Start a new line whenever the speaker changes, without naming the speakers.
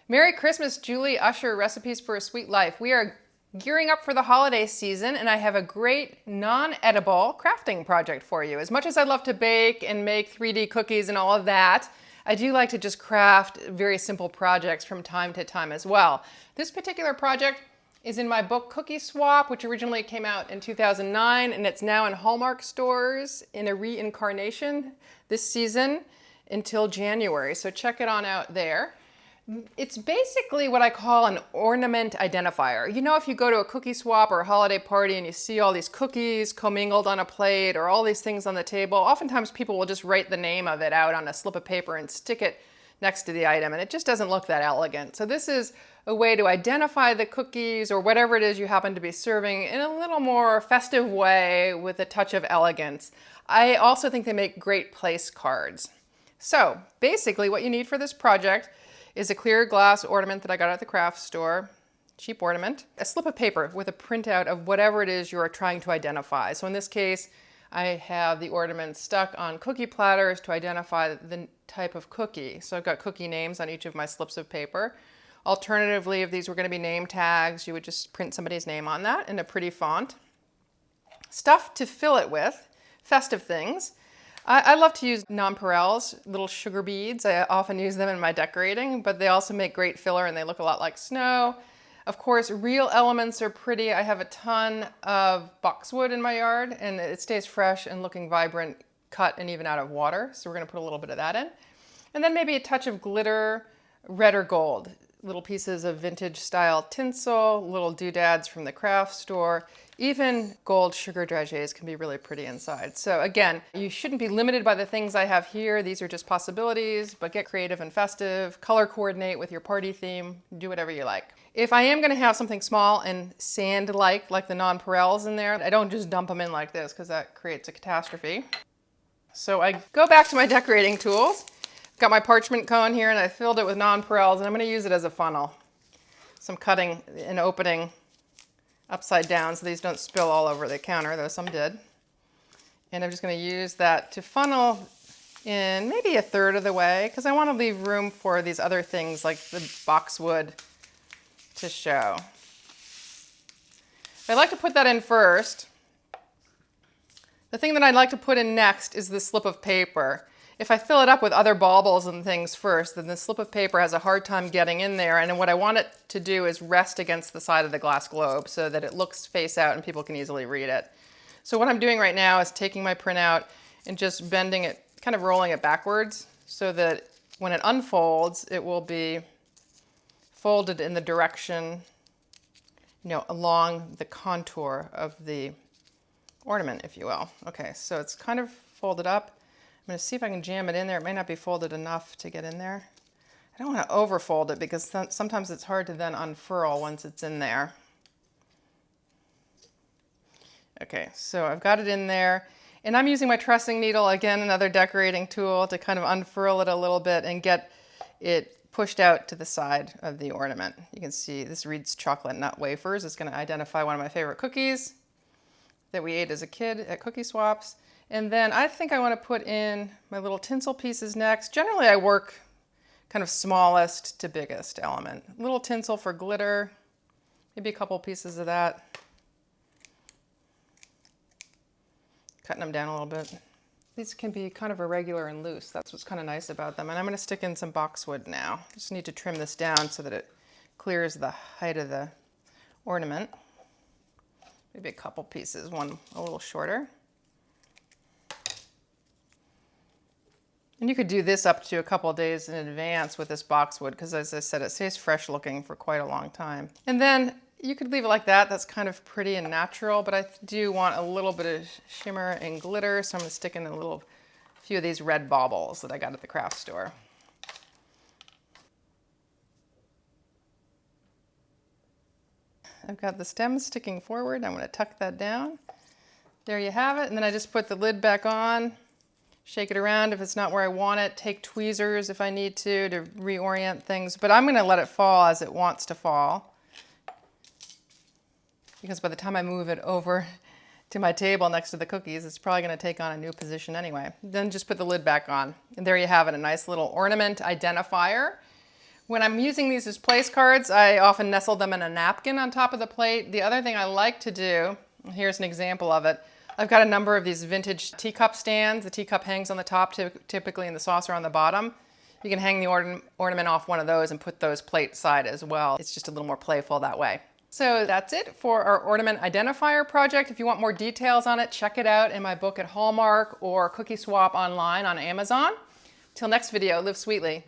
Merry Christmas, Julie Usher, Recipes for a Sweet Life. We are gearing up for the holiday season, and I have a great non-edible crafting project for you. As much as I love to bake and make 3D cookies and all of that, I do like to just craft very simple projects from time to time as well. This particular project is in my book Cookie Swap, which originally came out in 2009, and it's now in Hallmark stores in a reincarnation this season until January. So check it on out there. It's basically what I call an ornament identifier. You know, if you go to a cookie swap or a holiday party and you see all these cookies commingled on a plate or all these things on the table, oftentimes people will just write the name of it out on a slip of paper and stick it next to the item, and it just doesn't look that elegant. So this is a way to identify the cookies or whatever it is you happen to be serving in a little more festive way with a touch of elegance. I also think they make great place cards. So basically what you need for this project is a clear glass ornament that I got at the craft store, cheap ornament, a slip of paper with a printout of whatever it is you're trying to identify. So in this case, I have the ornament stuck on cookie platters to identify the type of cookie. So I've got cookie names on each of my slips of paper. Alternatively, if these were going to be name tags, you would just print somebody's name on that in a pretty font. Stuff to fill it with, festive things. I love to use nonpareils, little sugar beads. I often use them in my decorating, but they also make great filler and they look a lot like snow. Of course, real elements are pretty. I have a ton of boxwood in my yard and it stays fresh and looking vibrant, cut and even out of water. So we're gonna put a little bit of that in. And then maybe a touch of glitter, red or gold. Little pieces of vintage style tinsel, little doodads from the craft store. Even gold sugar dragées can be really pretty inside. So again, you shouldn't be limited by the things I have here. These are just possibilities, but get creative and festive, color coordinate with your party theme, do whatever you like. If I am gonna have something small and sand-like, like the nonpareils in there, I don't just dump them in like this because that creates a catastrophe. So I go back to my decorating tools. Got my parchment cone here and I filled it with nonpareils and I'm going to use it as a funnel. So I'm cutting an opening upside down so these don't spill all over the counter, though some did. And I'm just going to use that to funnel in maybe a third of the way because I want to leave room for these other things like the boxwood to show. I like to put that in first. The thing that I'd like to put in next is the slip of paper. If I fill it up with other baubles and things first, then the slip of paper has a hard time getting in there. And what I want it to do is rest against the side of the glass globe so that it looks face out and people can easily read it. So what I'm doing right now is taking my printout and just bending it, kind of rolling it backwards so that when it unfolds, it will be folded in the direction, along the contour of the ornament, if you will. Okay, so it's kind of folded up. I'm going to see if I can jam it in there. It may not be folded enough to get in there. I don't want to overfold it because sometimes it's hard to then unfurl once it's in there. Okay, so I've got it in there. And I'm using my trussing needle, again, another decorating tool, to kind of unfurl it a little bit and get it pushed out to the side of the ornament. You can see this reads chocolate nut wafers. It's going to identify one of my favorite cookies that we ate as a kid at Cookie Swaps. And then I think I want to put in my little tinsel pieces next. Generally, I work kind of smallest to biggest element. A little tinsel for glitter, maybe a couple pieces of that. Cutting them down a little bit. These can be kind of irregular and loose. That's what's kind of nice about them. And I'm going to stick in some boxwood now. Just need to trim this down so that it clears the height of the ornament. Maybe a couple pieces, one a little shorter. And you could do this up to a couple of days in advance with this boxwood because, as I said, it stays fresh looking for quite a long time. And then you could leave it like that. That's kind of pretty and natural, but I do want a little bit of shimmer and glitter, so I'm going to stick in a few of these red baubles that I got at the craft store. I've got the stem sticking forward. I'm going to tuck that down. There you have it. And then I just put the lid back on. Shake it around if it's not where I want it. Take tweezers if I need to reorient things. But I'm going to let it fall as it wants to fall. Because by the time I move it over to my table next to the cookies, it's probably going to take on a new position anyway. Then just put the lid back on. And there you have it, a nice little ornament identifier When I'm using these as place cards, I often nestle them in a napkin on top of the plate. The other thing I like to do, here's an example of it. I've got a number of these vintage teacup stands. The teacup hangs on the top, typically, and the saucer on the bottom. You can hang the ornament off one of those and put those plate side as well. It's just a little more playful that way. So that's it for our ornament identifier project. If you want more details on it, check it out in my book at Hallmark or Cookie Swap online on Amazon. Till next video, live sweetly.